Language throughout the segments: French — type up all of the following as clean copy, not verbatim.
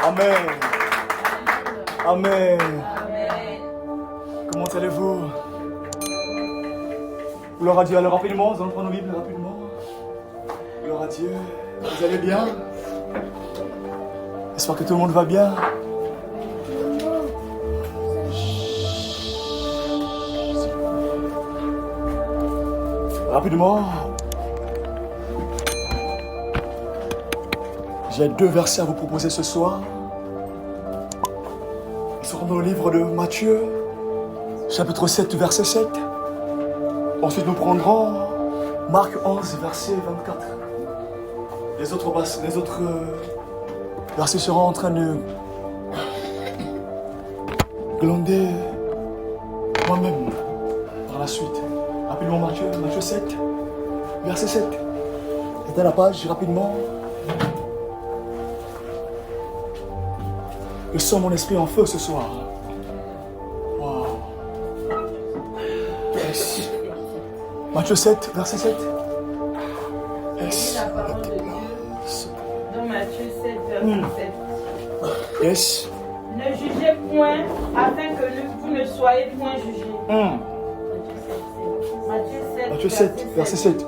Amen. Amen. Comment allez-vous? Gloire à Dieu. Alors rapidement, nous allons prendre nos Bibles rapidement. Gloire à Dieu. Vous allez bien? J'espère que tout le monde va bien. Rapidement. J'ai 2 versets à vous proposer ce soir. Ils seront dans le livre de Matthieu, chapitre 7, verset 7. Ensuite, nous prendrons Marc 11, verset 24. Les autres versets seront en train de glander moi-même par la suite. Rapidement, Matthieu 7, verset 7. C'est à la page, rapidement. Je sens mon esprit en feu ce soir. Wow. Yes. Matthieu 7, verset 7. Yes. La parole de Dieu dans Matthieu 7, verset 7. Yes. Ne jugez point afin que vous ne soyez point jugés. Matthieu 7, verset 7.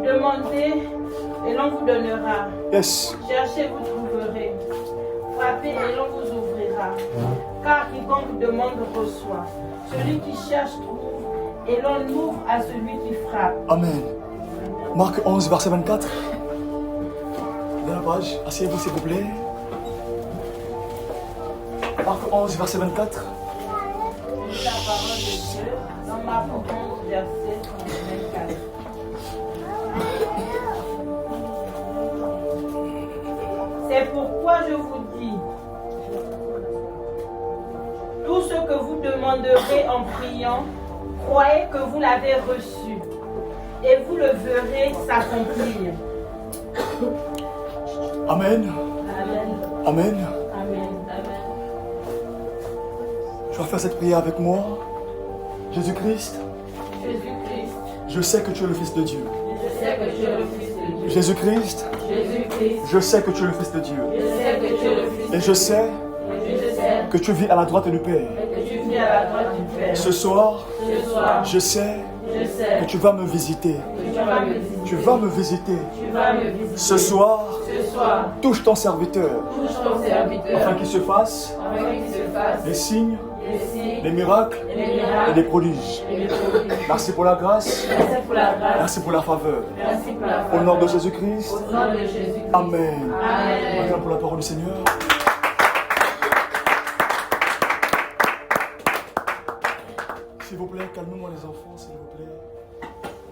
Demandez et l'on vous donnera. Yes. Cherchez, vous trouverez. Frappez et l'on vous ouvrira. Car quiconque demande reçoit. Celui qui cherche trouve et l'on ouvre à celui qui frappe. Amen. Marc 11, verset 24. Dans la page, asseyez-vous s'il vous plaît. Marc 11, verset 24. Lis la parole de Dieu dans Marc 11, verset 24. C'est pourquoi je vous dis, tout ce que vous demanderez en priant, croyez que vous l'avez reçu, et vous le verrez s'accomplir. Amen. Amen. Amen. Amen. Amen. Tu vas faire cette prière avec moi. Jésus-Christ, Jésus-Christ, je sais que tu es le Fils de Dieu. je sais que tu es le Fils de Dieu. Jésus-Christ, Jésus-Christ, je sais que tu es le Fils de Dieu. je sais que tu es le Fils de Et Dieu. je sais Et je sais que tu vis à la droite du Père. que tu vis à la droite du Père. Ce soir, Ce soir, je sais je sais que tu vas me visiter. que tu vas me visiter. Tu vas me visiter. Tu vas me visiter. Ce soir, Ce soir, touche ton serviteur touche ton serviteur afin qu'il se fasse afin qu'il se fasse les signes, les signes, les miracles les et miracles les prodiges. et les prodiges. Merci pour la grâce. Merci pour la grâce. Merci pour la faveur. Merci pour la Au faveur. nom de Jésus-Christ. Au nom de Jésus-Christ. Amen. Amen. Maintenant pour la parole du Seigneur. S'il vous plaît, calmez-moi les enfants, s'il vous plaît.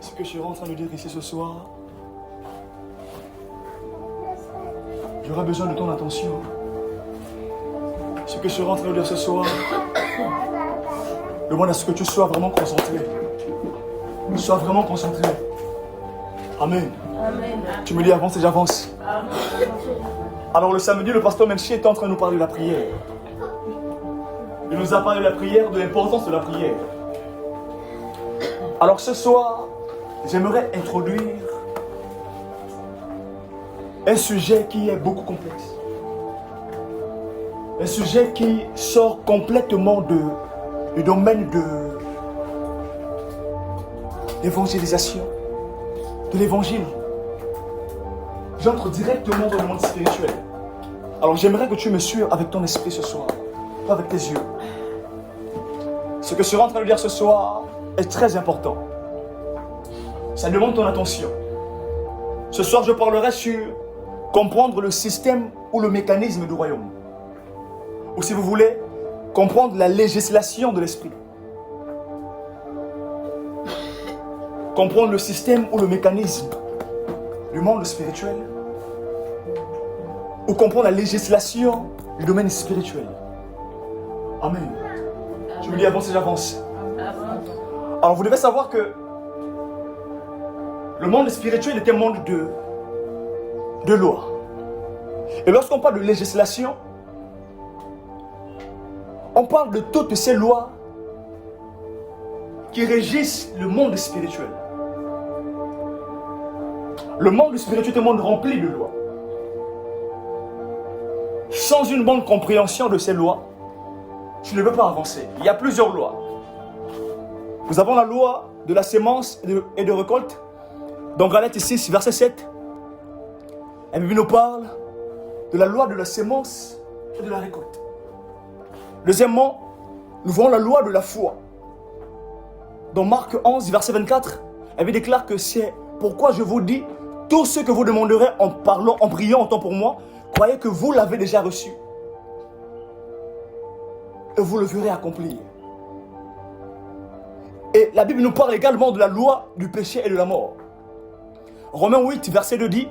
Ce que je suis en train de dire ici ce soir, j'aurai besoin de ton attention. Ce que je suis en train de dire ce soir, demande à ce que tu sois vraiment concentré. Sois vraiment concentré. Amen. Amen. Tu me dis avance et j'avance. Alors le samedi, le pasteur Menchi était en train de nous parler de la prière. Il nous a parlé de la prière, de l'importance de la prière. Alors ce soir, j'aimerais introduire un sujet qui est beaucoup complexe. Un sujet qui sort complètement du domaine de l'évangélisation, de l'évangile. J'entre directement dans le monde spirituel. Alors j'aimerais que tu me suives avec ton esprit ce soir, pas avec tes yeux. Ce que je suis en train de dire ce soir est très important. Ça demande ton attention. Ce soir, je parlerai sur comprendre le système ou le mécanisme du royaume. Ou si vous voulez, comprendre la législation de l'esprit. Comprendre le système ou le mécanisme du monde spirituel. Ou comprendre la législation du domaine spirituel. Amen. Je me dis avance et j'avance. Alors vous devez savoir que le monde spirituel est un monde de loi. Et lorsqu'on parle de législation, on parle de toutes ces lois qui régissent le monde spirituel. Le monde spirituel est un monde rempli de lois. Sans une bonne compréhension de ces lois, tu ne peux pas avancer. Il y a plusieurs lois. Nous avons la loi de la sémence et de récolte. Dans Galates 6, verset 7, la Bible nous parle de la loi de la sémence et de la récolte. Deuxièmement, nous voyons la loi de la foi. Dans Marc 11, verset 24, la Bible déclare que c'est pourquoi je vous dis, tout ce que vous demanderez en parlant, en priant en temps pour moi, croyez que vous l'avez déjà reçu. Et vous le verrez accomplir. Et la Bible nous parle également de la loi du péché et de la mort. Romains 8, verset 2 dit,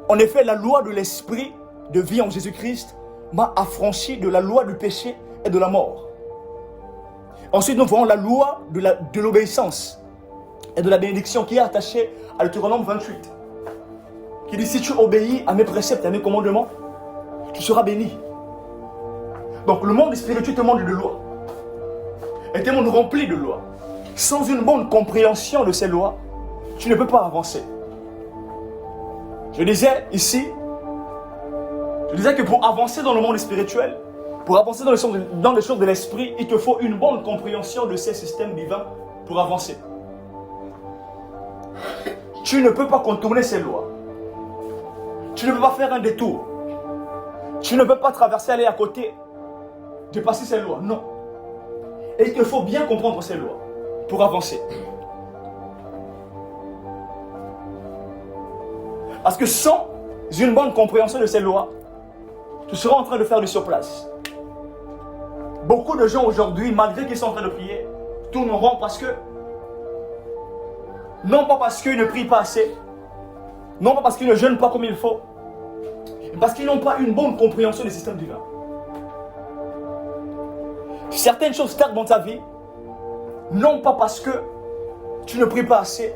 en effet, la loi de l'esprit de vie en Jésus-Christ m'a affranchi de la loi du péché et de la mort. Ensuite, nous voyons la loi de l'obéissance et de la bénédiction qui est attachée à Deutéronome 28. Qui dit, si tu obéis à mes préceptes et à mes commandements, tu seras béni. Donc le monde spirituel te demande de lois. Et te monde rempli de lois. Sans une bonne compréhension de ces lois, tu ne peux pas avancer. Je disais ici, que pour avancer dans le monde spirituel, pour avancer dans les choses de l'esprit, il te faut une bonne compréhension de ces systèmes divins pour avancer. Tu ne peux pas contourner ces lois. Tu ne peux pas faire un détour. Tu ne peux pas traverser, aller à côté, dépasser ces lois. Non. Et il te faut bien comprendre ces lois pour avancer. Parce que sans une bonne compréhension de ces lois, tu seras en train de faire du surplace. Beaucoup de gens aujourd'hui, malgré qu'ils sont en train de prier, tournent en rond parce que, non pas parce qu'ils ne prient pas assez, non pas parce qu'ils ne jeûnent pas comme il faut, mais parce qu'ils n'ont pas une bonne compréhension des systèmes divins. Certaines choses tardent dans ta vie, non pas parce que tu ne pries pas assez,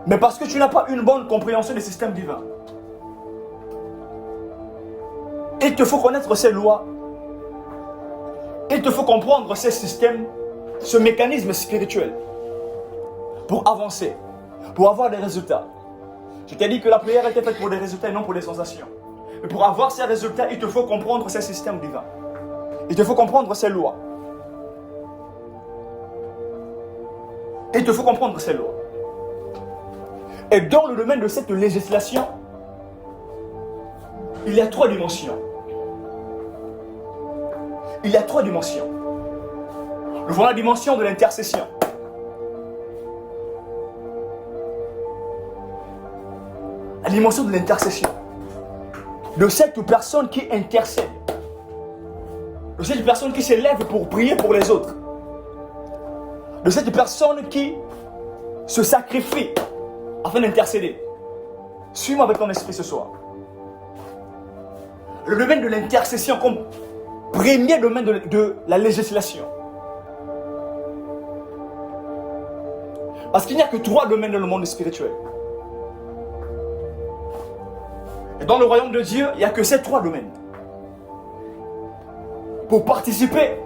mais parce que tu n'as pas une bonne compréhension des systèmes divins. Il te faut connaître ces lois. Il te faut comprendre ces systèmes, ce mécanisme spirituel pour avancer, pour avoir des résultats. Je t'ai dit que la prière était faite pour des résultats et non pour des sensations. Mais pour avoir ces résultats, il te faut comprendre ces systèmes divins. Il te faut comprendre ces lois. Il te faut comprendre ces lois. Et dans le domaine de cette législation, il y a 3 dimensions. Il y a 3 dimensions. Nous voyons la dimension de l'intercession. La dimension de l'intercession. De cette personne qui intercède. De cette personne qui s'élève pour prier pour les autres. De cette personne qui se sacrifie afin d'intercéder. Suis-moi avec ton esprit ce soir. Le domaine de l'intercession comme premier domaine de la législation. Parce qu'il n'y a que 3 domaines dans le monde spirituel. Et dans le royaume de Dieu, il n'y a que ces 3 domaines. Pour participer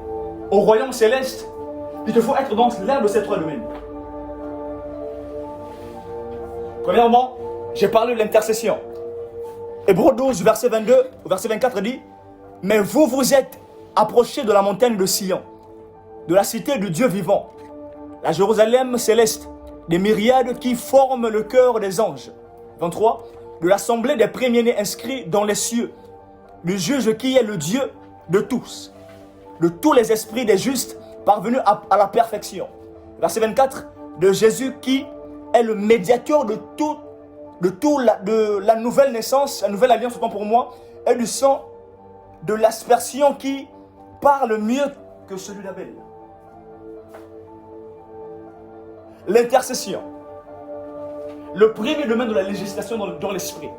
au royaume céleste, il te faut être dans l'un de ces 3 domaines. Premièrement, j'ai parlé de l'intercession. Hébreux 12, verset 22, verset 24 dit, « Mais vous vous êtes approchés de la montagne de Sion, de la cité de Dieu vivant, la Jérusalem céleste, des myriades qui forment le cœur des anges. » 23, « De l'assemblée des premiers-nés inscrits dans les cieux, le juge qui est le Dieu de tous, de tous les esprits des justes parvenus à la perfection. » Verset 24, « De Jésus qui est le médiateur de la nouvelle naissance, la nouvelle alliance autant pour moi, et du sang de l'aspersion qui parle mieux que celui d'Abel. » L'intercession. Le premier domaine de la législation dans l'esprit.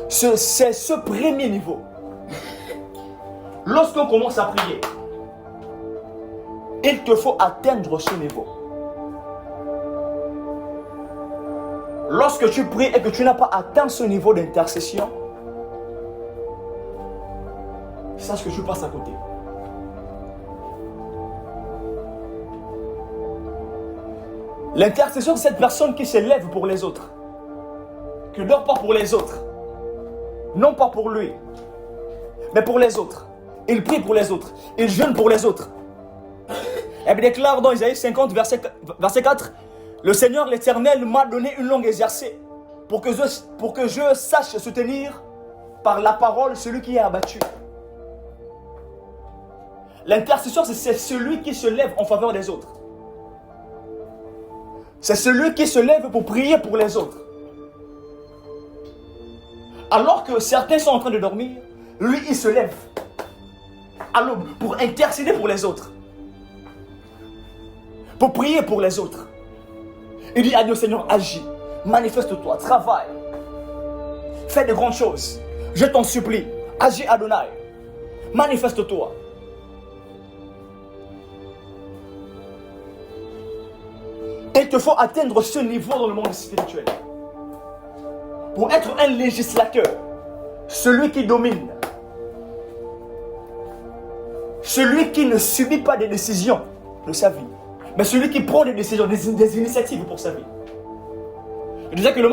C'est ce premier niveau. Lorsqu'on commence à prier, il te faut atteindre ce niveau. Lorsque tu pries et que tu n'as pas atteint ce niveau d'intercession, sache que tu passes à côté. L'intercession, c'est cette personne qui s'élève pour les autres. qu'il ne dort pas pour les autres. Non pas pour lui, mais pour les autres. Il prie pour les autres. Il jeûne pour les autres. Et bien déclare dans Isaïe 50, verset 4, le Seigneur l'Éternel m'a donné une langue exercée pour que je sache soutenir par la parole celui qui est abattu. L'intercesseur, c'est celui qui se lève en faveur des autres. C'est celui qui se lève pour prier pour les autres. Alors que certains sont en train de dormir, lui, il se lève à l'aube pour intercéder pour les autres. Pour prier pour les autres. Il dit à Dieu, Seigneur, agis, manifeste-toi, travaille. Fais de grandes choses. Je t'en supplie. Agis, Adonai. Manifeste-toi. Il te faut atteindre ce niveau dans le monde spirituel. Pour être un législateur, celui qui domine, celui qui ne subit pas des décisions de sa vie, mais celui qui prend des décisions, des initiatives pour sa vie. Je disais que dans le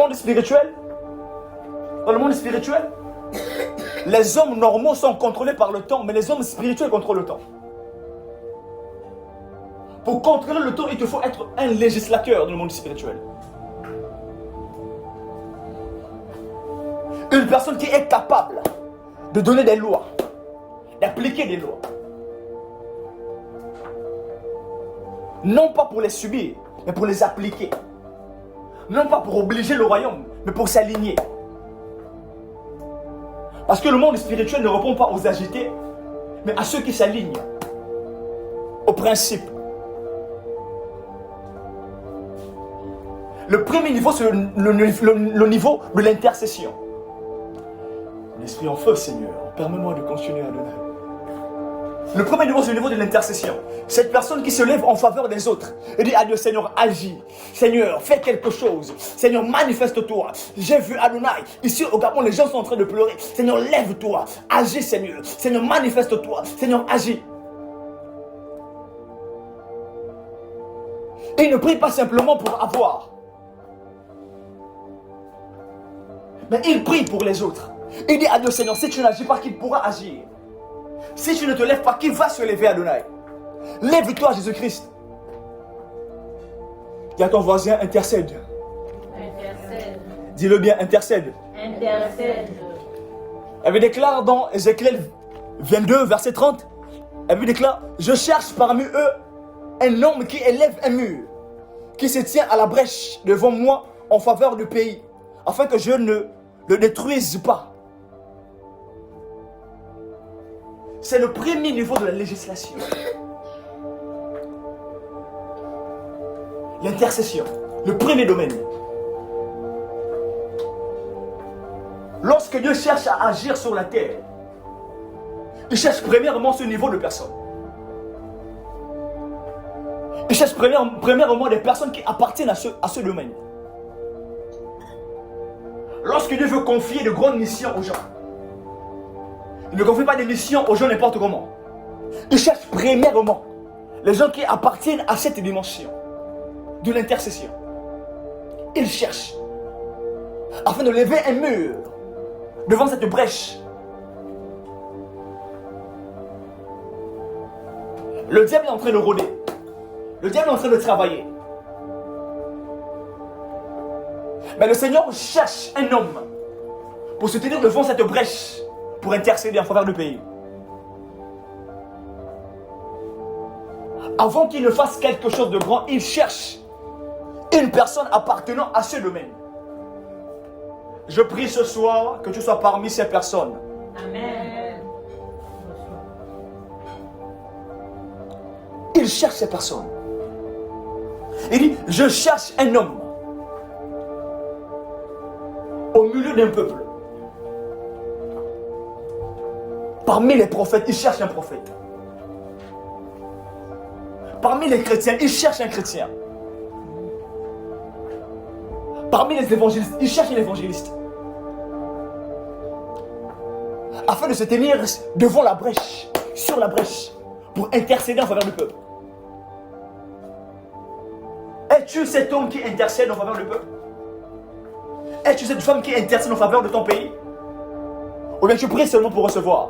monde spirituel, les hommes normaux sont contrôlés par le temps, mais les hommes spirituels contrôlent le temps. Pour contrôler le temps, il te faut être un législateur dans le monde spirituel. Une personne qui est capable de donner des lois, d'appliquer des lois. Non pas pour les subir, mais pour les appliquer. Non pas pour obliger le royaume, mais pour s'aligner. Parce que le monde spirituel ne répond pas aux agités, mais à ceux qui s'alignent aux principes. Le premier niveau, c'est le niveau de l'intercession. L'esprit en feu, Seigneur, permets-moi de continuer à donner. Le premier niveau, c'est le niveau de l'intercession. Cette personne qui se lève en faveur des autres et dit à Dieu, Seigneur, agis. Seigneur, fais quelque chose. Seigneur, manifeste-toi. J'ai vu Adonai. Ici au Gabon, les gens sont en train de pleurer. Seigneur, lève-toi. Agis, Seigneur. Seigneur, manifeste-toi. Seigneur, agis. Et il ne prie pas simplement pour avoir. Mais il prie pour les autres. Il dit à Dieu, Seigneur, si tu n'agis pas, qui pourra agir? Si tu ne te lèves pas, qui va se lever, Adonai? Lève-toi, Jésus-Christ. Dis à ton voisin, intercède. Intercède. Dis-le bien, intercède. Intercède. Elle déclare dans Ézéchiel 22, verset 30, elle déclare, je cherche parmi eux un homme qui élève un mur, qui se tient à la brèche devant moi en faveur du pays, afin que je ne le détruise pas. C'est le premier niveau de la législation. L'intercession, le premier domaine. Lorsque Dieu cherche à agir sur la terre, il cherche premièrement ce niveau de personnes. Il cherche premièrement des personnes qui appartiennent à ce domaine. Lorsque Dieu veut confier de grandes missions aux gens, il ne confie pas des missions aux gens n'importe comment. Il cherche premièrement les gens qui appartiennent à cette dimension de l'intercession. Il cherche afin de lever un mur devant cette brèche. Le diable est en train de rôder. Le diable est en train de travailler. Mais le Seigneur cherche un homme pour se tenir devant cette brèche, pour intercéder en faveur du pays. Avant qu'il ne fasse quelque chose de grand, il cherche une personne appartenant à ce domaine. Je prie ce soir que tu sois parmi ces personnes. Amen. Il cherche ces personnes. Il dit, je cherche un homme au milieu d'un peuple. Parmi les prophètes, il cherche un prophète. Parmi les chrétiens, il cherche un chrétien. Parmi les évangélistes, il cherche un évangéliste. Afin de se tenir devant la brèche, sur la brèche, pour intercéder en faveur du peuple. Es-tu cet homme qui intercède en faveur du peuple? Es-tu cette femme qui intercède en faveur de ton pays? Ou bien tu pries seulement pour recevoir?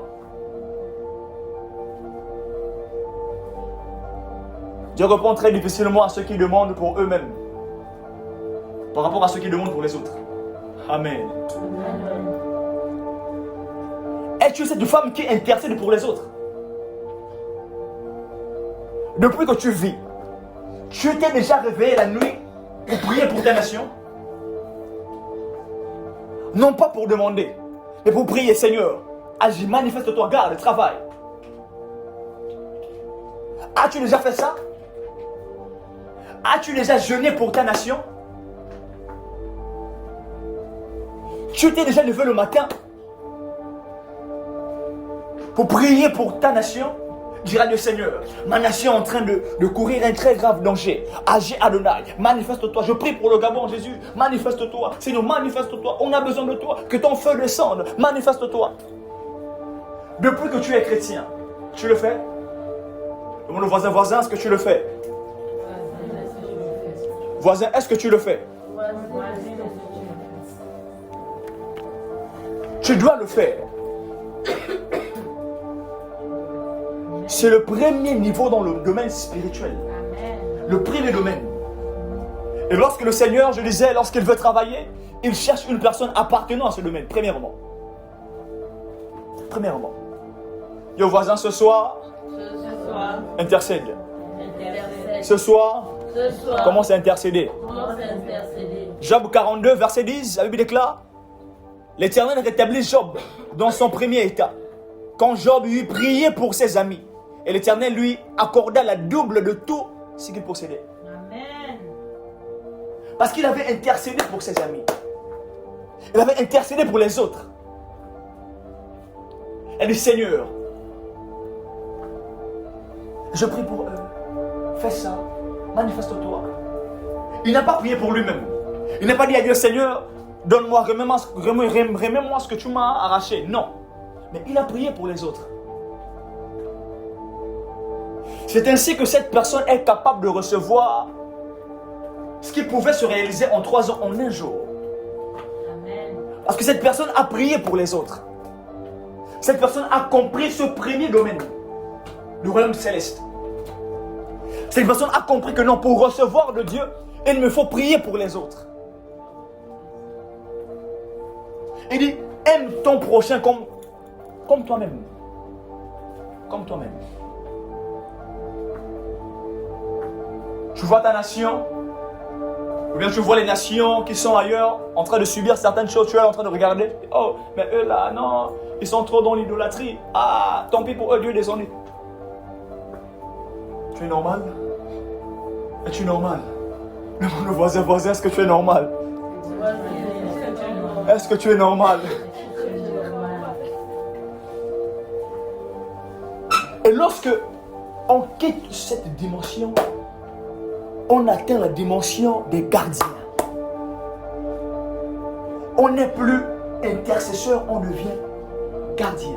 Dieu répond très difficilement à ceux qui demandent pour eux-mêmes, par rapport à ceux qui demandent pour les autres. Amen. Es-tu cette femme qui intercède pour les autres? Depuis que tu vis, tu t'es déjà réveillé la nuit pour prier pour ta nation? Non pas pour demander, mais pour prier, Seigneur, agis, manifeste-toi, garde, travaille. As-tu déjà fait ça? As-tu déjà jeûné pour ta nation? Tu t'es déjà levé le matin pour prier pour ta nation? Dira le Seigneur, ma nation est en train de courir un très grave danger. Agis Adonai, manifeste-toi. Je prie pour le Gabon, Jésus, manifeste-toi. Seigneur, manifeste-toi. On a besoin de toi. Que ton feu descende. Manifeste-toi. Depuis que tu es chrétien, tu le fais? Demande au voisin, est-ce que tu le fais? Voisin, est-ce que tu le fais? Tu dois le faire. C'est le premier niveau dans le domaine spirituel. Le premier domaine. Et lorsque le Seigneur, je disais, lorsqu'il veut travailler, il cherche une personne appartenant à ce domaine, premièrement. Premièrement. Et au voisin, ce soir, intercède. Ce soir, commence à intercéder. Job 42, verset 10, la Bible déclare, l'Éternel rétablit Job dans son premier état. Quand Job eut prié pour ses amis, et l'Éternel lui accorda la double de tout ce qu'il possédait. Amen. Parce qu'il avait intercédé pour ses amis. Il avait intercédé pour les autres. Elle dit, Seigneur, je prie pour eux. Fais ça. Manifeste-toi. Il n'a pas prié pour lui-même. Il n'a pas dit à Dieu, Seigneur, donne-moi, remets-moi ce que tu m'as arraché. Non. Mais il a prié pour les autres. C'est ainsi que cette personne est capable de recevoir ce qui pouvait se réaliser en 3 ans, en un jour. Amen. Parce que cette personne a prié pour les autres. Cette personne a compris ce premier domaine du royaume céleste. Cette personne a compris que non, pour recevoir de Dieu, il me faut prier pour les autres. Il dit, aime ton prochain comme toi-même. Comme toi-même. Tu vois ta nation, ou bien tu vois les nations qui sont ailleurs en train de subir certaines choses, tu es en train de regarder. Oh, mais eux là, non, ils sont trop dans l'idolâtrie. Ah, tant pis pour eux, Dieu descendit. Tu es normal? Es-tu normal? Demande au voisin, est-ce que tu es normal? Est-ce que tu es normal? Et lorsque on quitte cette dimension, on atteint la dimension des gardiens. On n'est plus intercesseur, on devient gardien.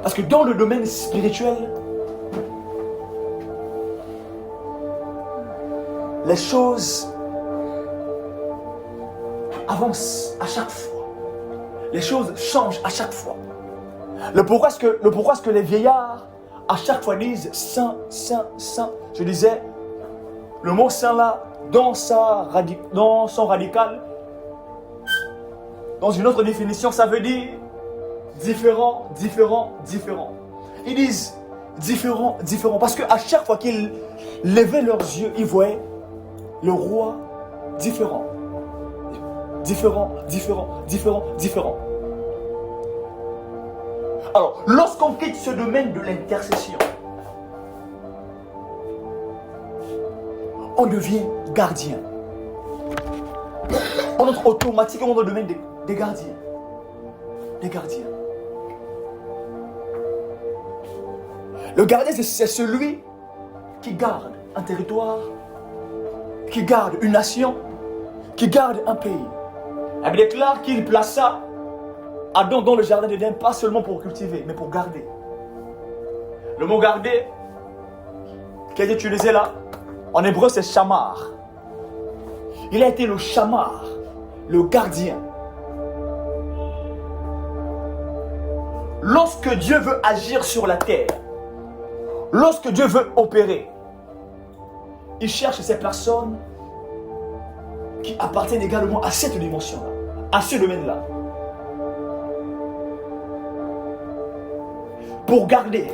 Parce que dans le domaine spirituel, les choses avancent à chaque fois. Les choses changent à chaque fois. Le pourquoi est-ce que les vieillards à chaque fois disent Saint, Saint, Saint. Je disais, le mot Saint là, dans son radical, dans une autre définition, ça veut dire différent, différent, différent. Ils disent différent, différent, parce qu'à chaque fois qu'ils levaient leurs yeux, ils voyaient le roi différent. Différent, différent, différent, différent. Alors, lorsqu'on quitte ce domaine de l'intercession, on devient gardien. On entre automatiquement dans le domaine des gardiens. Des gardiens. Le gardien, c'est celui qui garde un territoire, qui garde une nation, qui garde un pays. Elle déclare qu'il plaça Adam dans le jardin d'Éden, pas seulement pour cultiver, mais pour garder. Le mot garder, qui est utilisé là, En hébreu, c'est Shamar. Il a été le Shamar, le gardien. Lorsque Dieu veut agir sur la terre, lorsque Dieu veut opérer, il cherche ces personnes qui appartiennent également à cette dimension-là, à ce domaine-là. Pour garder,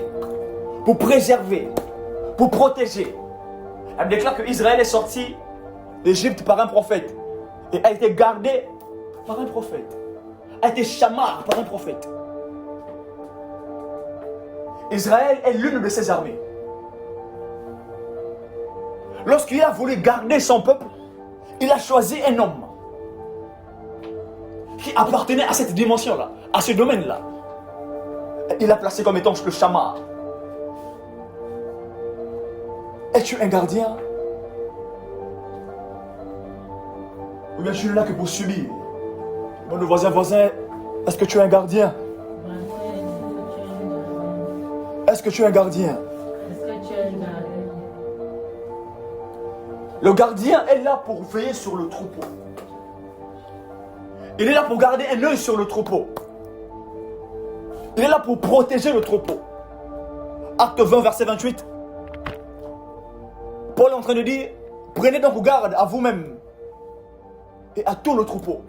pour préserver, pour protéger. Elle me déclare que Israël est sorti d'Égypte par un prophète et a été gardé par un prophète, a été Shamar par un prophète. Israël est l'une de ses armées. Lorsqu'il a voulu garder son peuple, il a choisi un homme qui appartenait à cette dimension-là, à ce domaine-là. Il l'a placé comme étant le Shamar. Es-tu un gardien? Ou bien tu es là que pour subir? Mon voisin, est-ce que tu es un gardien? Est-ce que tu es un gardien? Le gardien est là pour veiller sur le troupeau. Il est là pour garder un œil sur le troupeau. Il est là pour protéger le troupeau. Acte 20, verset 28. Paul est en train de dire, prenez donc garde à vous-même et à tout le troupeau.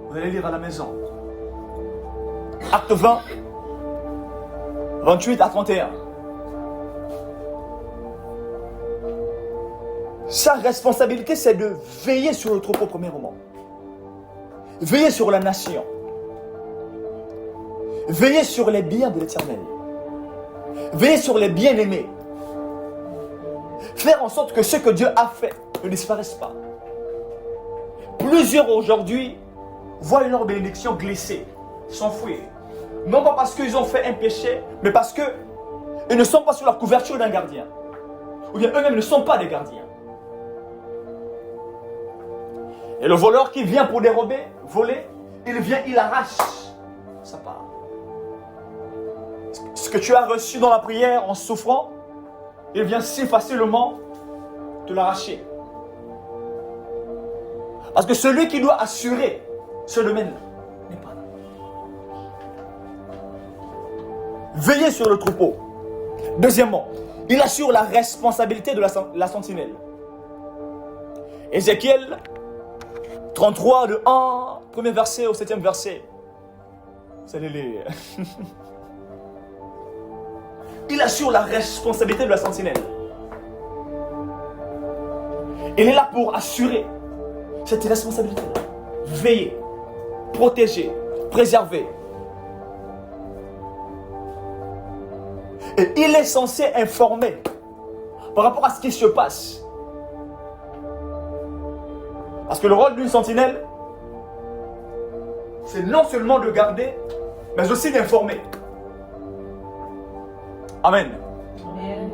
Vous allez lire à la maison. Acte 20, 28 à 31. Sa responsabilité, c'est de veiller sur le troupeau, premièrement. Veiller sur la nation. Veiller sur les biens de l'Éternel. Veiller sur les bien-aimés. Faire en sorte que ce que Dieu a fait ne disparaisse pas. Plusieurs aujourd'hui voient leur bénédiction glisser, s'enfuir. Non pas parce qu'ils ont fait un péché, mais parce qu'ils ne sont pas sous la couverture d'un gardien. Ou bien eux-mêmes ne sont pas des gardiens. Et le voleur qui vient pour dérober, voler, il vient, il arrache sa part. Ce que tu as reçu dans la prière en souffrant, il vient si facilement te l'arracher. Parce que celui qui doit assurer ce domaine-là n'est pas là. Veillez sur le troupeau. Deuxièmement, il assure la responsabilité de la sentinelle. Ézéchiel 33, de 1, premier verset au 7e verset. Vous allez lire. Il assure la responsabilité de la sentinelle. Il est là pour assurer cette responsabilité-là. Veiller, protéger, préserver. Et il est censé informer par rapport à ce qui se passe. Parce que le rôle d'une sentinelle, c'est non seulement de garder, mais aussi d'informer. Amen. Amen.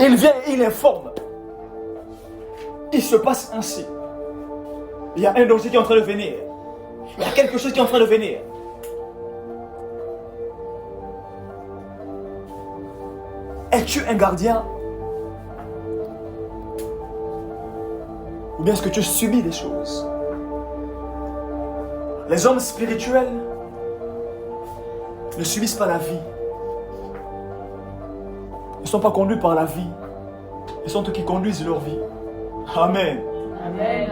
Il vient et il informe. Il se passe ainsi. Il y a un danger qui est en train de venir. Il y a quelque chose qui est en train de venir. Es-tu un gardien? Ou bien est-ce que tu subis des choses? Les hommes spirituels ne subissent pas la vie. Ils ne sont pas conduits par la vie. Ils sont eux qui conduisent leur vie. Amen. Amen.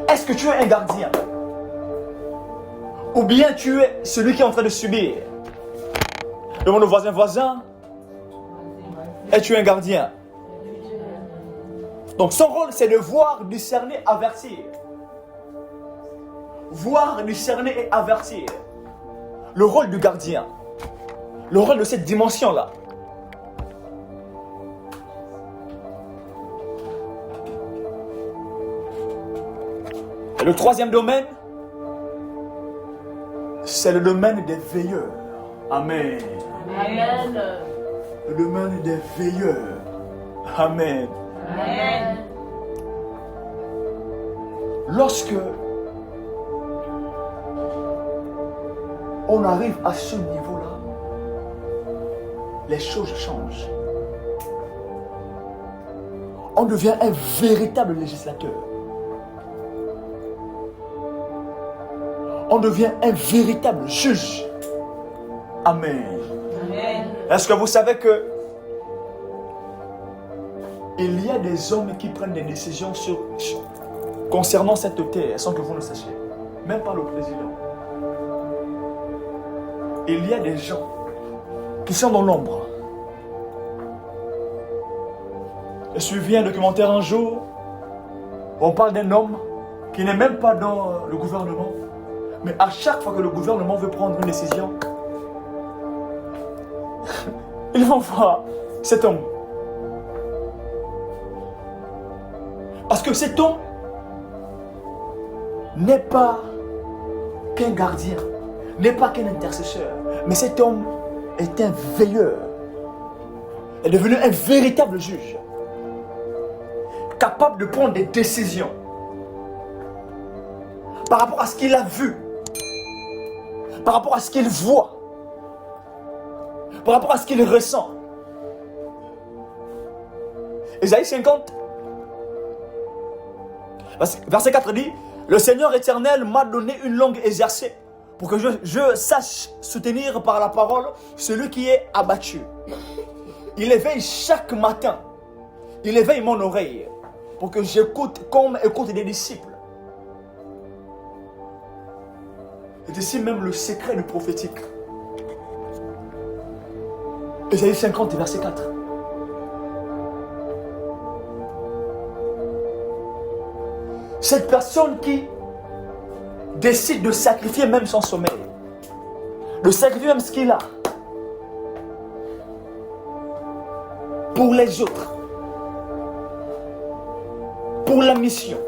Est-ce que tu es un gardien? Ou bien tu es celui qui est en train de subir? Demande au voisin, es-tu un gardien? Donc son rôle, c'est de voir, discerner, avertir. Voir, discerner et avertir. Le rôle du gardien. Le rôle de cette dimension-là. Et le troisième domaine, c'est le domaine des veilleurs. Amen. Amen. Le domaine des veilleurs. Amen. Amen. Lorsque on arrive à ce niveau-là, les choses changent. On devient un véritable législateur. On devient un véritable juge. Amen. Amen. Est-ce que vous savez que il y a des hommes qui prennent des décisions concernant cette terre sans que vous le sachiez? Même pas le président. Il y a des gens qui sont dans l'ombre. J'ai suivi un documentaire un jour. On parle d'un homme qui n'est même pas dans le gouvernement. Mais à chaque fois que le gouvernement veut prendre une décision, il va voir cet homme. Parce que cet homme n'est pas qu'un gardien, n'est pas qu'un intercesseur, mais cet homme est un veilleur. Il est devenu un véritable juge, capable de prendre des décisions par rapport à ce qu'il a vu, par rapport à ce qu'il voit, par rapport à ce qu'il ressent. Ésaïe 50, verset 4 dit: le Seigneur éternel m'a donné une langue exercée pour que je sache soutenir par la parole celui qui est abattu. Il éveille chaque matin, il éveille mon oreille pour que j'écoute comme écoute des disciples. C'est ici même le secret du prophétique. Ésaïe 50, verset 4. Cette personne qui décide de sacrifier même son sommeil, de sacrifier même ce qu'il a pour les autres, pour la mission,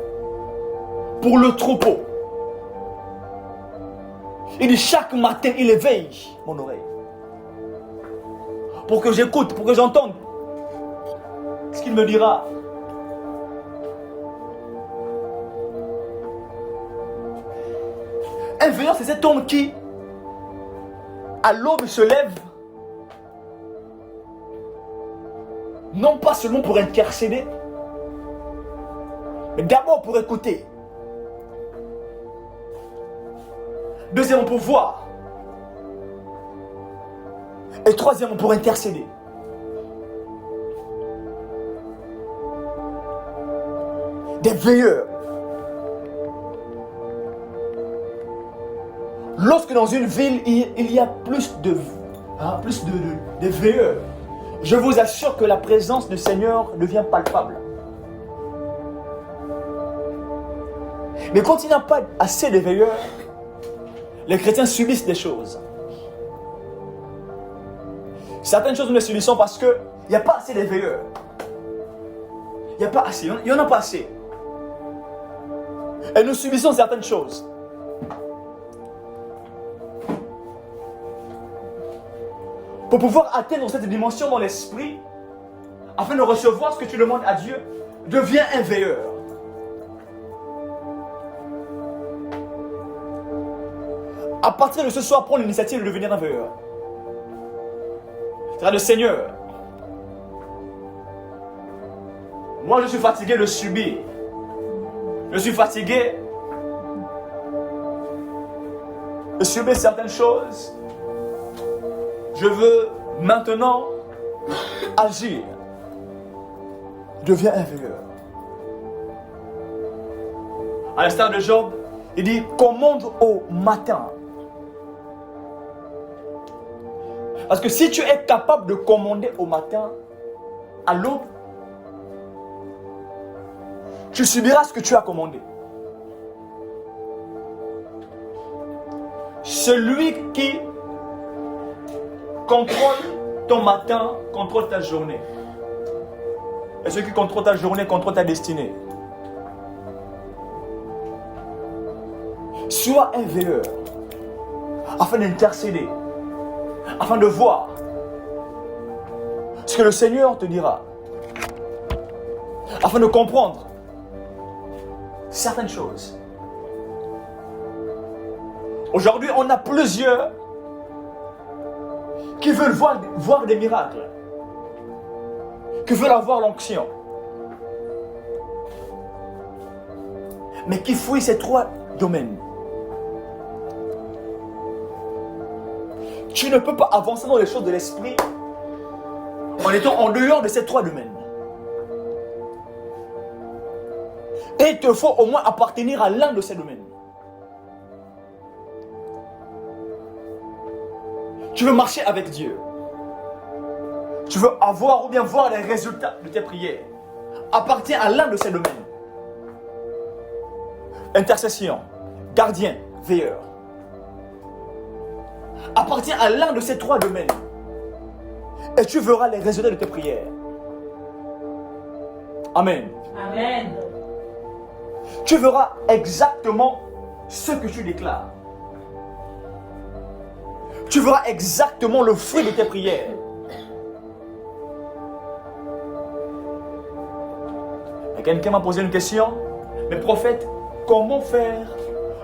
pour le troupeau. Il dit chaque matin, il éveille mon oreille pour que j'écoute, pour que j'entende ce qu'il me dira. Un veilleur, c'est cet homme qui, à l'aube, se lève, non pas seulement pour intercéder, mais d'abord pour écouter. Deuxièmement, pour voir. Et troisièmement, pour intercéder. Des veilleurs. Lorsque dans une ville, il y a plus de veilleurs, je vous assure que la présence du Seigneur devient palpable. Mais quand il n'y a pas assez de veilleurs, les chrétiens subissent des choses. Certaines choses nous les subissons parce qu'il n'y a pas assez de veilleurs. Il n'y a pas assez, il n'y en a pas assez. Et nous subissons certaines choses. Pour pouvoir atteindre cette dimension dans l'esprit, afin de recevoir ce que tu demandes à Dieu, deviens un veilleur. À partir de ce soir, prends l'initiative de devenir un veilleur. C'est-à-dire le Seigneur. Moi, je suis fatigué de subir. Je suis fatigué de subir certaines choses. Je veux maintenant agir. Deviens un veilleur. À l'instar de Job, il dit commande au matin. Parce que si tu es capable de commander au matin, à l'aube, tu subiras ce que tu as commandé. Celui qui contrôle ton matin, contrôle ta journée. Et celui qui contrôle ta journée, contrôle ta destinée. Sois un veilleur, afin d'intercéder, afin de voir ce que le Seigneur te dira, afin de comprendre certaines choses. Aujourd'hui, on a plusieurs qui veulent voir des miracles, qui veulent avoir l'onction, mais qui fouillent ces 3 domaines. Tu ne peux pas avancer dans les choses de l'esprit en étant en dehors de ces 3 domaines. Et il te faut au moins appartenir à l'un de ces domaines. Tu veux marcher avec Dieu. Tu veux avoir ou bien voir les résultats de tes prières. Appartiens à l'un de ces domaines. Intercession, gardien, veilleur. Appartiens à l'un de ces 3 domaines. Et tu verras les résultats de tes prières. Amen. Amen. Tu verras exactement ce que tu déclares. Tu verras exactement le fruit de tes prières. Et quelqu'un m'a posé une question. Mais prophète, comment faire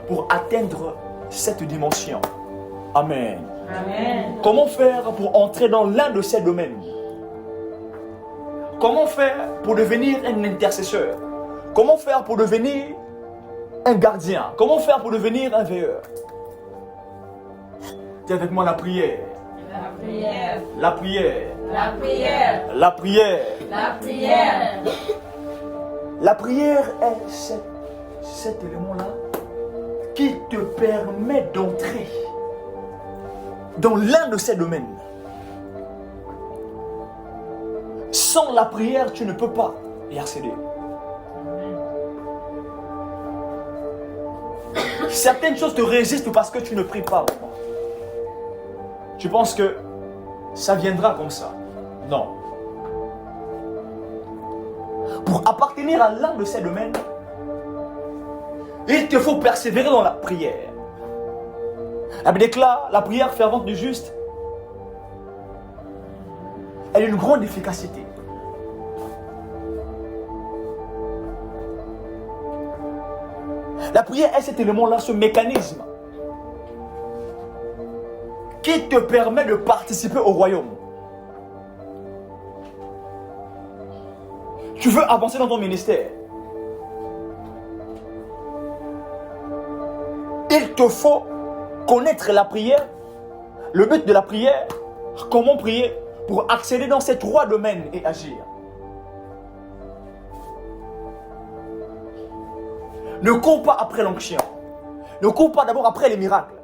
pour atteindre cette dimension? Amen. Amen. Comment faire pour entrer dans l'un de ces domaines? Comment faire pour devenir un intercesseur? Comment faire pour devenir un gardien? Comment faire pour devenir un veilleur? Dis avec moi la prière. La prière. La prière. La prière. La prière. La prière. La prière est cet élément-là qui te permet d'entrer dans l'un de ces domaines. Sans la prière, tu ne peux pas y accéder. Certaines choses te résistent parce que tu ne pries pas vraiment. Tu penses que ça viendra comme ça. Non. Pour appartenir à l'un de ces domaines, il te faut persévérer dans la prière. La Bible déclare, la prière fervente du juste, elle a une grande efficacité. La prière est cet élément-là, ce mécanisme qui te permet de participer au royaume. Tu veux avancer dans ton ministère. Il te faut connaître la prière, le but de la prière, comment prier pour accéder dans ces 3 domaines et agir. Ne cours pas après l'onction. Ne cours pas d'abord après les miracles.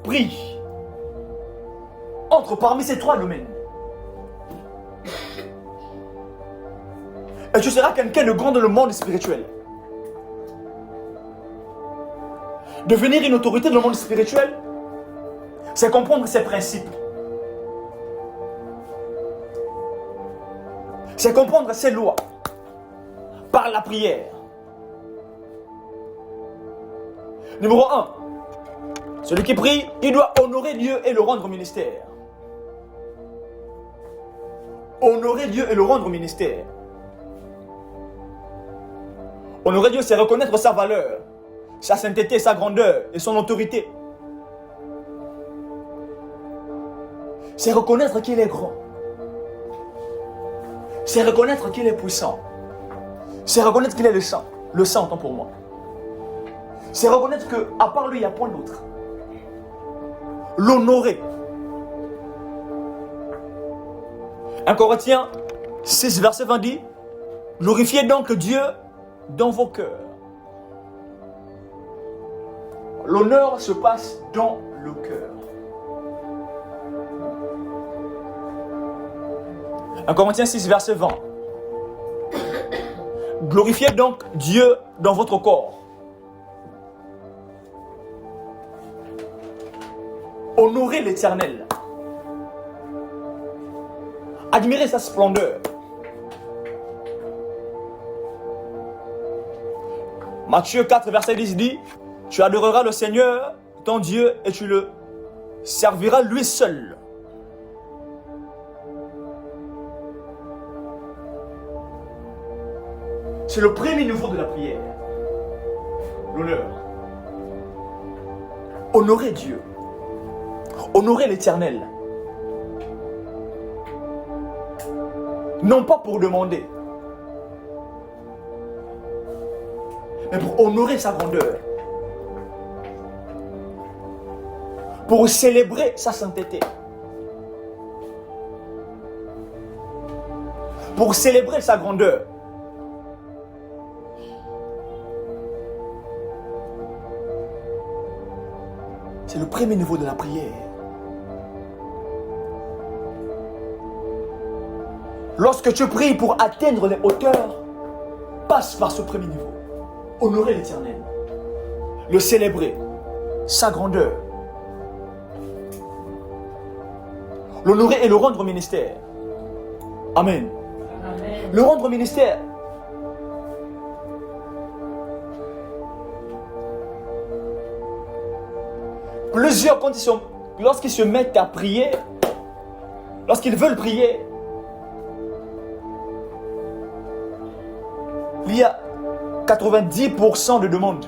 Prie. Entre parmi ces 3 domaines. Et tu seras quelqu'un de grand dans le monde spirituel. Devenir une autorité dans le monde spirituel, c'est comprendre ses principes. C'est comprendre ses lois. Par la prière. Numéro 1. Celui qui prie, il doit honorer Dieu et le rendre au ministère. Honorer Dieu et le rendre au ministère. Honorer Dieu, c'est reconnaître sa valeur, sa sainteté, sa grandeur et son autorité. C'est reconnaître qu'il est grand. C'est reconnaître qu'il est puissant. C'est reconnaître qu'il est le sang. Le sang, autant pour moi. C'est reconnaître qu'à part lui, il n'y a point d'autre. L'honorer. 1 Corinthiens 6, verset 20 dit, glorifiez donc Dieu dans vos cœurs. L'honneur se passe dans le cœur. 1 Corinthiens 6, verset 20. Glorifiez donc Dieu dans votre corps. Honorez l'Éternel. Admirez sa splendeur. Matthieu 4, verset 10 dit, tu adoreras le Seigneur, ton Dieu, et tu le serviras lui seul. C'est le premier niveau de la prière. L'honneur. Honorer Dieu. Honorer l'Éternel. Non pas pour demander, mais pour honorer sa grandeur. Pour célébrer sa sainteté. Pour célébrer sa grandeur. C'est le premier niveau de la prière. Lorsque tu pries pour atteindre les hauteurs, passe par ce premier niveau. Honorer l'Éternel. Le célébrer. Sa grandeur. L'honorer et le rendre au ministère. Amen. Amen. Le rendre au ministère. Plusieurs, lorsqu'ils se mettent à prier, lorsqu'ils veulent prier, il y a 90% de demandes.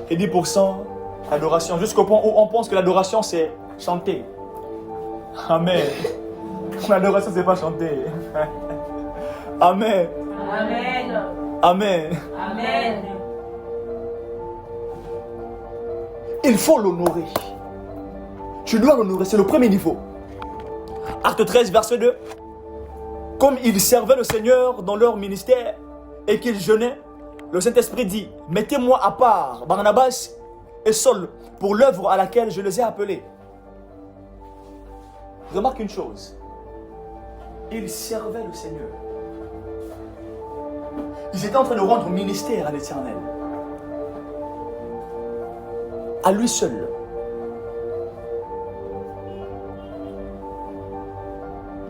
Et 10% adoration. Jusqu'au point où on pense que l'adoration c'est chanter. Amen. L'adoration c'est pas chanter. Amen. Amen. Amen. Amen. Il faut l'honorer. Tu dois l'honorer, c'est le premier niveau. Acte 13, verset 2. Comme ils servaient le Seigneur dans leur ministère et qu'ils jeûnaient, le Saint-Esprit dit, mettez-moi à part Barnabas et Saul pour l'œuvre à laquelle je les ai appelés. Remarque une chose. Ils servaient le Seigneur. Ils étaient en train de rendre ministère à l'Éternel. À lui seul.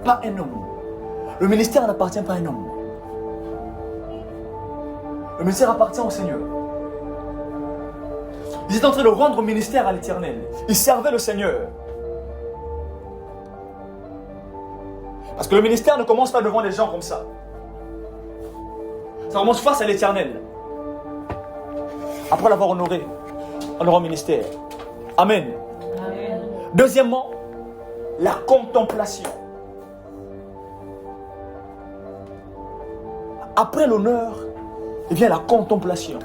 Pas un homme. Le ministère n'appartient pas à un homme. Le ministère appartient au Seigneur. Ils étaient en train de rendre ministère à l'Éternel. Ils servaient le Seigneur. Parce que le ministère ne commence pas devant les gens comme ça. Ça commence face à l'Éternel. Après l'avoir honoré, honorant ministère. Amen. Amen. Deuxièmement, la contemplation. Après l'honneur, vient la contemplation.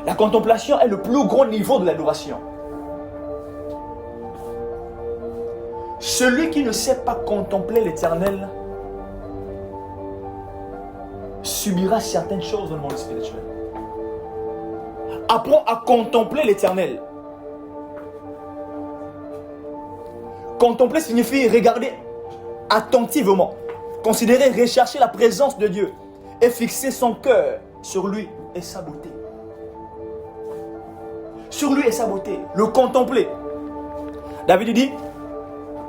La contemplation est le plus grand niveau de l'adoration. Celui qui ne sait pas contempler l'Éternel subira certaines choses dans le monde spirituel. Apprends à contempler l'Éternel. Contempler signifie regarder attentivement, considérer, rechercher la présence de Dieu et fixer son cœur sur lui et sa beauté. Sur lui et sa beauté, le contempler. David dit,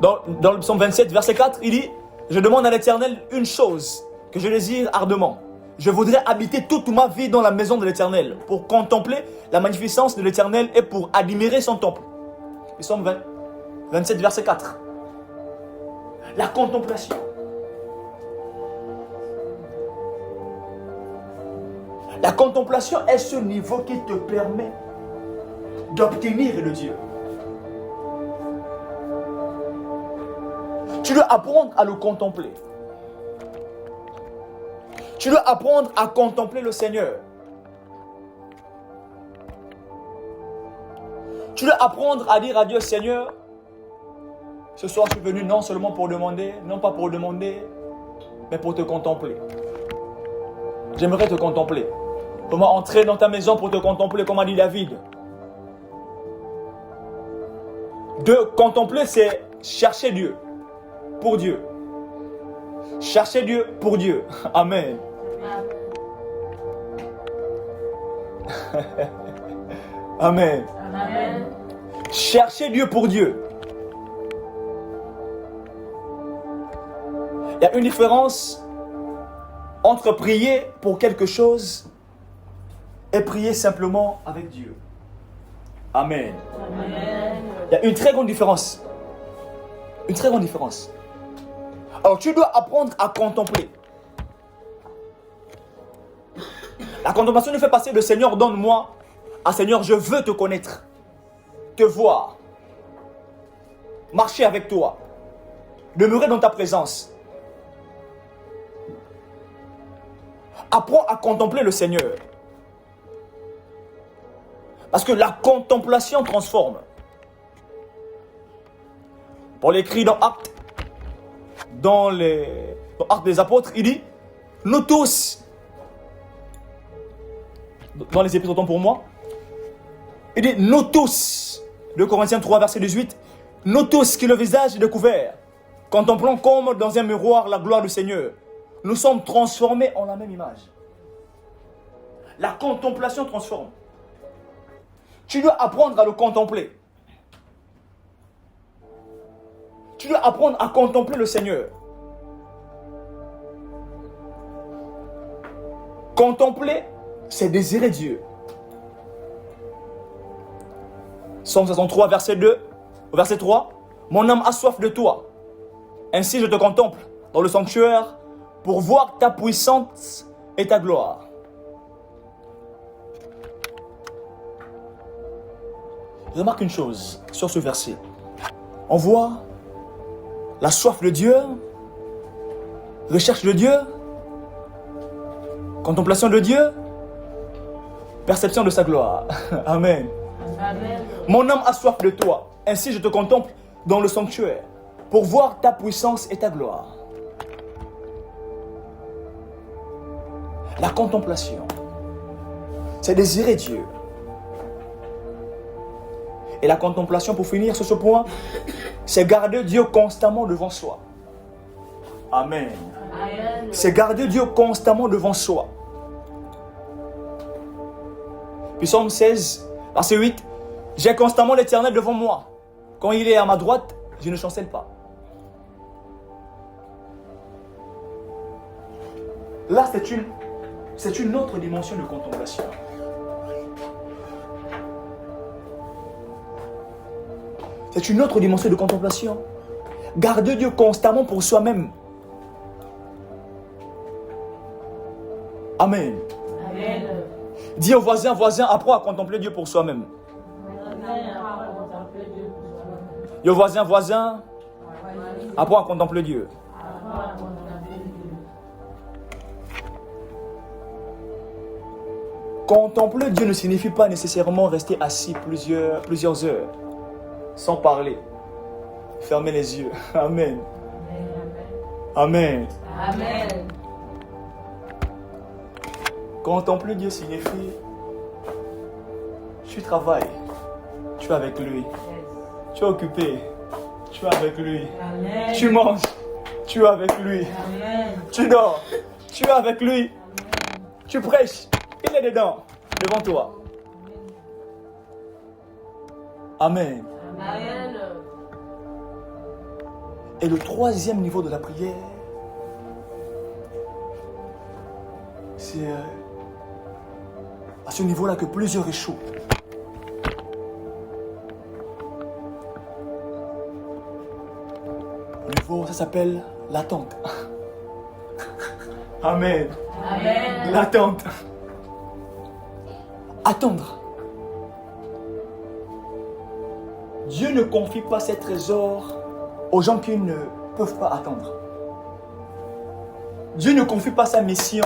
dans le psaume 27, verset 4, il dit, je demande à l'Éternel une chose que je désire ardemment. Je voudrais habiter toute ma vie dans la maison de l'Éternel pour contempler la magnificence de l'Éternel et pour admirer son temple. Psaume 27, verset 4. La contemplation. La contemplation est ce niveau qui te permet d'obtenir de Dieu. Tu dois apprendre à le contempler. Tu dois apprendre à contempler le Seigneur. Tu dois apprendre à dire à Dieu, Seigneur, ce soir je suis venu non seulement pour demander, non pas pour demander, mais pour te contempler. J'aimerais te contempler. Comment entrer dans ta maison pour te contempler, comme a dit David. De contempler, c'est chercher Dieu. Pour Dieu. Chercher Dieu pour Dieu. Amen. Amen. Amen. Chercher Dieu pour Dieu. Il y a une différence entre prier pour quelque chose et prier simplement avec Dieu. Amen. Amen. Il y a une très grande différence. Une très grande différence. Alors tu dois apprendre à contempler. La contemplation nous fait passer de Seigneur, donne-moi Ah Seigneur, je veux te connaître, te voir, marcher avec toi, demeurer dans ta présence. Apprends à contempler le Seigneur. Parce que la contemplation transforme. Paul écrit dans Actes, dans Actes des Apôtres, il dit, nous tous, dans les épîtres, autant pour moi, il dit, nous tous, 2 Corinthiens 3, verset 18, nous tous qui le visage est découvert, contemplons comme dans un miroir la gloire du Seigneur, nous sommes transformés en la même image. La contemplation transforme. Tu dois apprendre à le contempler. Tu dois apprendre à contempler le Seigneur. Contempler, c'est désirer Dieu. Psaume 63, verset 2, verset 3. Mon âme a soif de toi. Ainsi je te contemple dans le sanctuaire pour voir ta puissance et ta gloire. Remarque une chose sur ce verset. On voit la soif de Dieu, recherche de Dieu, contemplation de Dieu, perception de sa gloire. Amen. Amen. Mon âme a soif de toi. Ainsi je te contemple dans le sanctuaire pour voir ta puissance et ta gloire. La contemplation, c'est désirer Dieu. Et la contemplation, pour finir sur ce point, c'est garder Dieu constamment devant soi. Amen. Amen. C'est garder Dieu constamment devant soi. Psaume 16, verset 8. J'ai constamment l'Éternel devant moi. Quand il est à ma droite, je ne chancelle pas. Là, c'est une autre dimension de contemplation. C'est une autre dimension de contemplation. Garder Dieu constamment pour soi-même. Amen. Amen. Dis au voisin, apprends à contempler Dieu pour soi-même. Dis au voisin, apprends à contempler Dieu. Contempler Dieu ne signifie pas nécessairement rester assis plusieurs heures, sans parler. Fermez les yeux. Amen. Amen. Amen. Contempler Dieu signifie, tu travailles, tu es avec lui. Tu es occupé, tu es avec lui. Amen. Tu manges, tu es avec lui. Amen. Tu dors, tu es avec lui. Tu prêches, il est dedans, devant toi. Amen. Amen. Et le troisième niveau de la prière, c'est à ce niveau-là que plusieurs échouent. Le niveau, ça s'appelle l'attente. Amen. Amen. L'attente. Attendre. Dieu ne confie pas ses trésors aux gens qui ne peuvent pas attendre. Dieu ne confie pas sa mission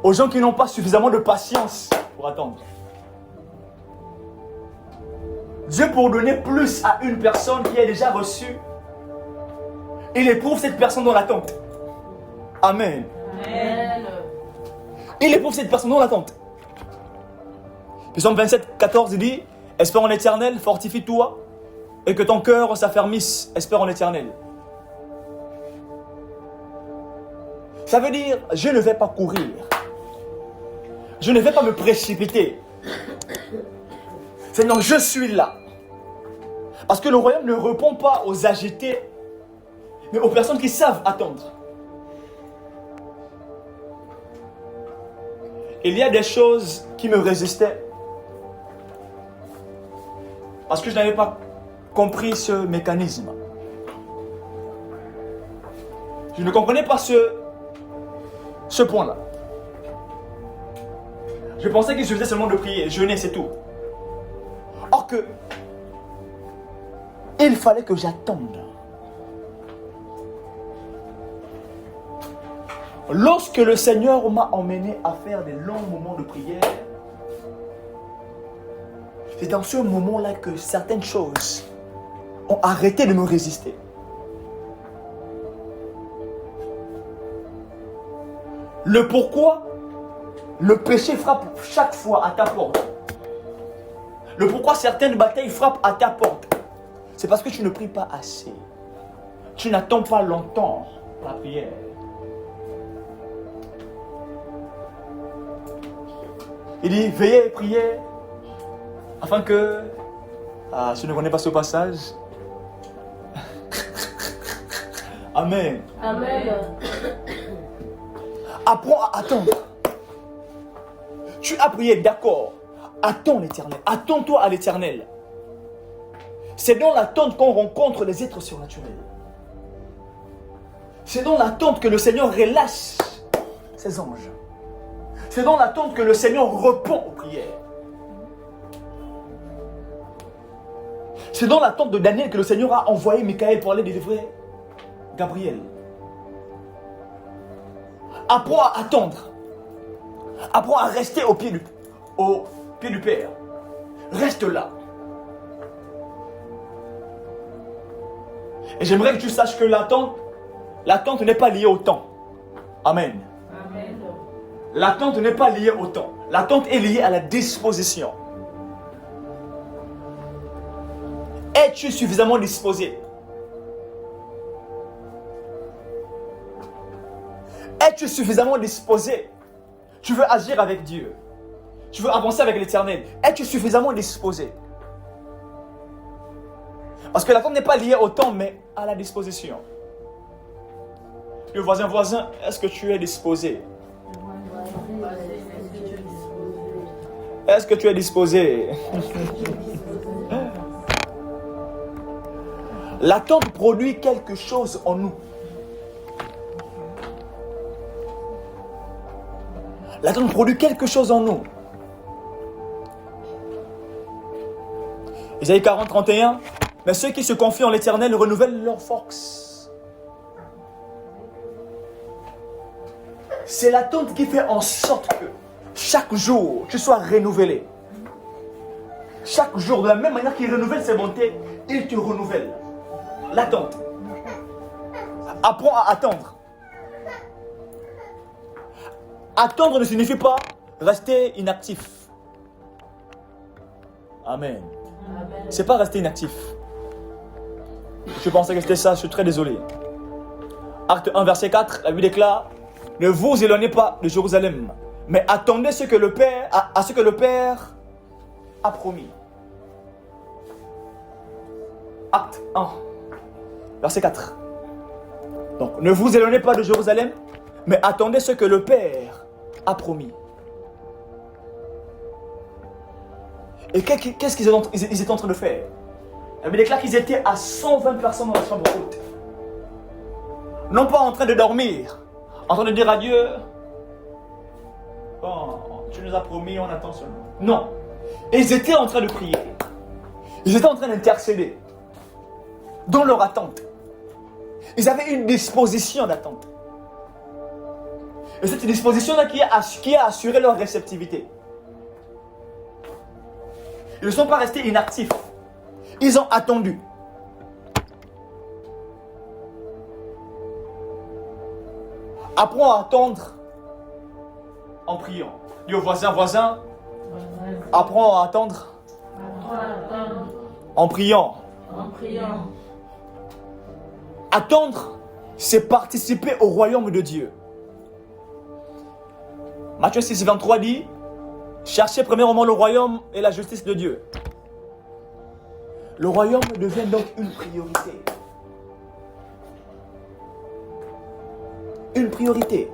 aux gens qui n'ont pas suffisamment de patience pour attendre. Dieu, pour donner plus à une personne qui a déjà reçu, il éprouve cette personne dans l'attente. Amen. Amen. Il éprouve cette personne dans l'attente. Psaume 27, 14 dit, espère en l'Éternel, fortifie-toi, et que ton cœur s'affermisse, espère en l'Éternel. Ça veut dire, je ne vais pas courir. Je ne vais pas me précipiter. Seigneur, je suis là. Parce que le royaume ne répond pas aux agités, mais aux personnes qui savent attendre. Il y a des choses qui me résistaient. Parce que je n'avais pas compris ce mécanisme. Je ne comprenais pas ce point-là. Je pensais qu'il suffisait seulement de prier, jeûner, c'est tout. Or que, il fallait que j'attende. Lorsque le Seigneur m'a emmené à faire des longs moments de prière, c'est dans ce moment-là que certaines choses ont arrêté de me résister. Le pourquoi le péché frappe chaque fois à ta porte. Le pourquoi certaines batailles frappent à ta porte. C'est parce que tu ne pries pas assez. Tu n'attends pas longtemps la prière. Il dit, veillez et priez, afin que... Ah, si tu ne connais pas ce passage... Amen. Amen. Apprends à attendre. Tu as prié, d'accord. Attends l'Éternel. Attends-toi à l'Éternel. C'est dans l'attente qu'on rencontre les êtres surnaturels. C'est dans l'attente que le Seigneur relâche ses anges. C'est dans l'attente que le Seigneur répond aux prières. C'est dans l'attente de Daniel que le Seigneur a envoyé Michael pour aller délivrer Gabriel. Apprends à attendre. Apprends à rester au pied du Père. Reste là. Et j'aimerais que tu saches que l'attente n'est pas liée au temps. Amen. Amen. L'attente n'est pas liée au temps. L'attente est liée à la disposition. Es-tu suffisamment disposé? Es-tu suffisamment disposé? Tu veux agir avec Dieu. Tu veux avancer avec l'Éternel. Es-tu suffisamment disposé? Parce que l'attente n'est pas liée au temps, mais à la disposition. Le voisin, est-ce que tu es disposé? Est-ce que tu es disposé? L'attente produit quelque chose en nous. L'attente produit quelque chose en nous. Isaïe 40, 31. Mais ceux qui se confient en l'Éternel renouvellent leur force. C'est l'attente qui fait en sorte que chaque jour, tu sois renouvelé. Chaque jour, de la même manière qu'il renouvelle ses bontés, il te renouvelle. L'attente. Apprends à attendre. Attendre ne signifie pas rester inactif. Amen. C'est pas rester inactif. Je pensais que c'était ça, je suis très désolé. Acte 1, verset 4, la Bible déclare: ne vous éloignez pas de Jérusalem, mais attendez ce que le Père, à ce que le Père a promis. Acte 1, verset 4. Donc, ne vous éloignez pas de Jérusalem, mais attendez ce que le Père a promis. Et qu'est-ce qu'ils étaient en train de faire? La Bible déclare qu'ils étaient à 120 personnes dans la chambre haute. Non pas en train de dormir, en train de dire à Dieu: bon, tu nous as promis, on attend seulement. Non, ils étaient en train de prier. Ils étaient en train d'intercéder dans leur attente. Ils avaient une disposition d'attente. Et cette disposition-là qui a assuré leur réceptivité. Ils ne sont pas restés inactifs. Ils ont attendu. Apprends à attendre en priant. Dis au voisin, apprends à attendre en priant. Attendre, c'est participer au royaume de Dieu. Matthieu 6, 23 dit: cherchez premièrement le royaume et la justice de Dieu. Le royaume devient donc une priorité. Une priorité.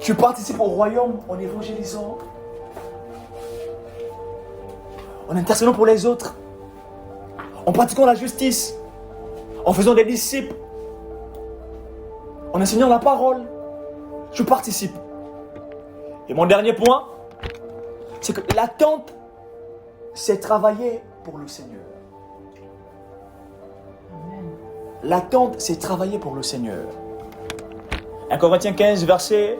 Tu participes au royaume en évangélisant, en intercédant pour les autres, en pratiquant la justice, en faisant des disciples, En enseignant la parole, je participe. Et mon dernier point, c'est que l'attente, c'est travailler pour le Seigneur. L'attente, c'est travailler pour le Seigneur. 1 Corinthiens 15, verset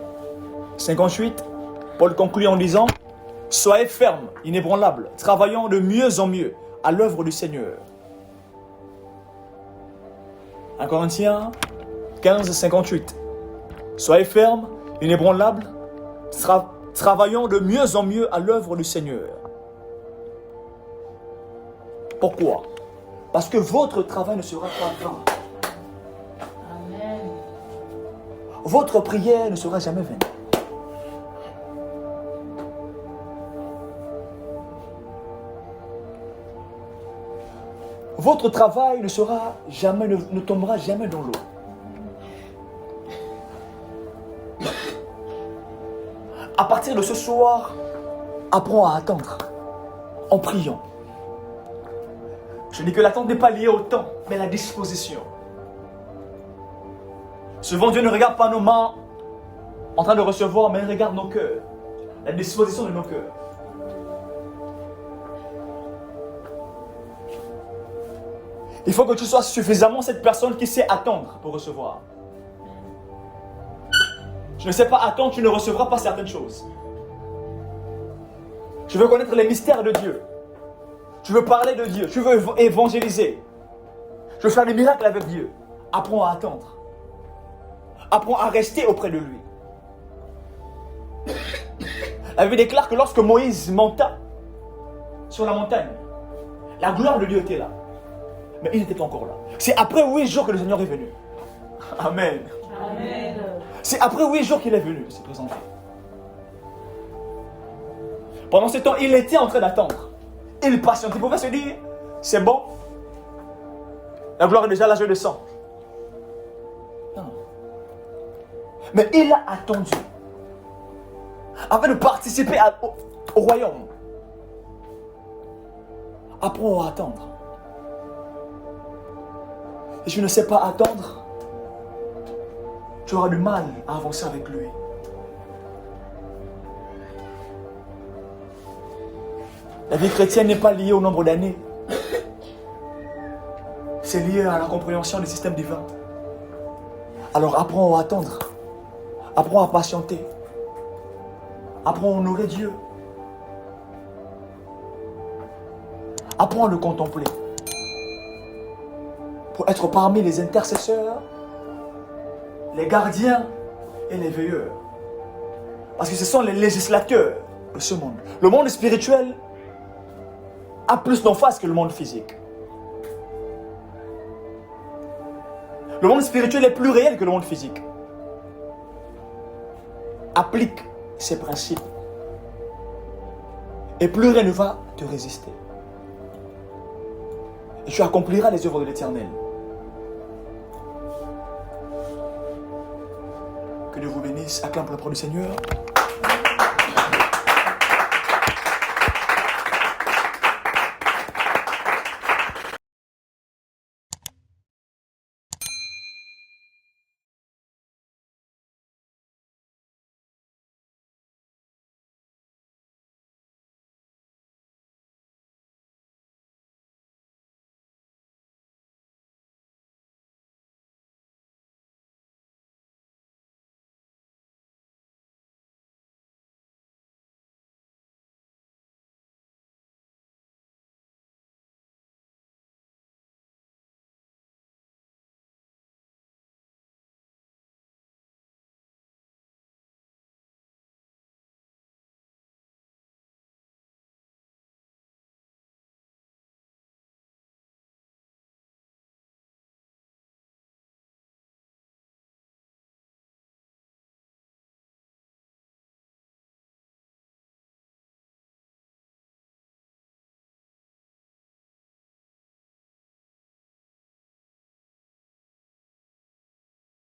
58, Paul conclut en disant « Soyez fermes, inébranlables, travaillant de mieux en mieux à l'œuvre du Seigneur. » 1 Corinthiens 15, 58. Soyez fermes, inébranlables, travaillant de mieux en mieux à l'œuvre du Seigneur. Pourquoi? Parce que votre travail ne sera pas vain. Amen. Votre prière ne sera jamais vaine. Votre travail ne tombera jamais dans l'eau. À partir de ce soir, apprends à attendre en priant. Je dis que l'attente n'est pas liée au temps, mais à la disposition. Souvent, Dieu ne regarde pas nos mains en train de recevoir, mais il regarde nos cœurs, la disposition de nos cœurs. Il faut que tu sois suffisamment cette personne qui sait attendre pour recevoir. Je ne sais pas attendre, tu ne recevras pas certaines choses. Tu veux connaître les mystères de Dieu. Tu veux parler de Dieu. Tu veux évangéliser. Tu veux faire des miracles avec Dieu. Apprends à attendre. Apprends à rester auprès de lui. La Bible déclare que lorsque Moïse monta sur la montagne, la gloire de Dieu était là. Mais il n'était pas encore là. C'est après 8 jours que le Seigneur est venu. Amen. Amen. C'est après 8 jours qu'il est venu se présenter. Pendant ce temps, il était en train d'attendre. Il patientait. Il pouvait se dire, c'est bon. La gloire est déjà là, je descends. Non. Mais il a attendu. Afin de participer au royaume. Apprends à attendre. Et je ne sais pas attendre, tu auras du mal à avancer avec lui. La vie chrétienne n'est pas liée au nombre d'années. C'est lié à la compréhension du système divin. Alors apprends à attendre. Apprends à patienter. Apprends à honorer Dieu. Apprends à le contempler. Pour être parmi les intercesseurs, les gardiens et les veilleurs. Parce que ce sont les législateurs de ce monde. Le monde spirituel a plus d'emphase que le monde physique. Le monde spirituel est plus réel que le monde physique. Applique ces principes. Et plus rien ne va te résister. Et tu accompliras les œuvres de l'Éternel. Que Dieu vous bénisse. Acclame pour le nom du Seigneur.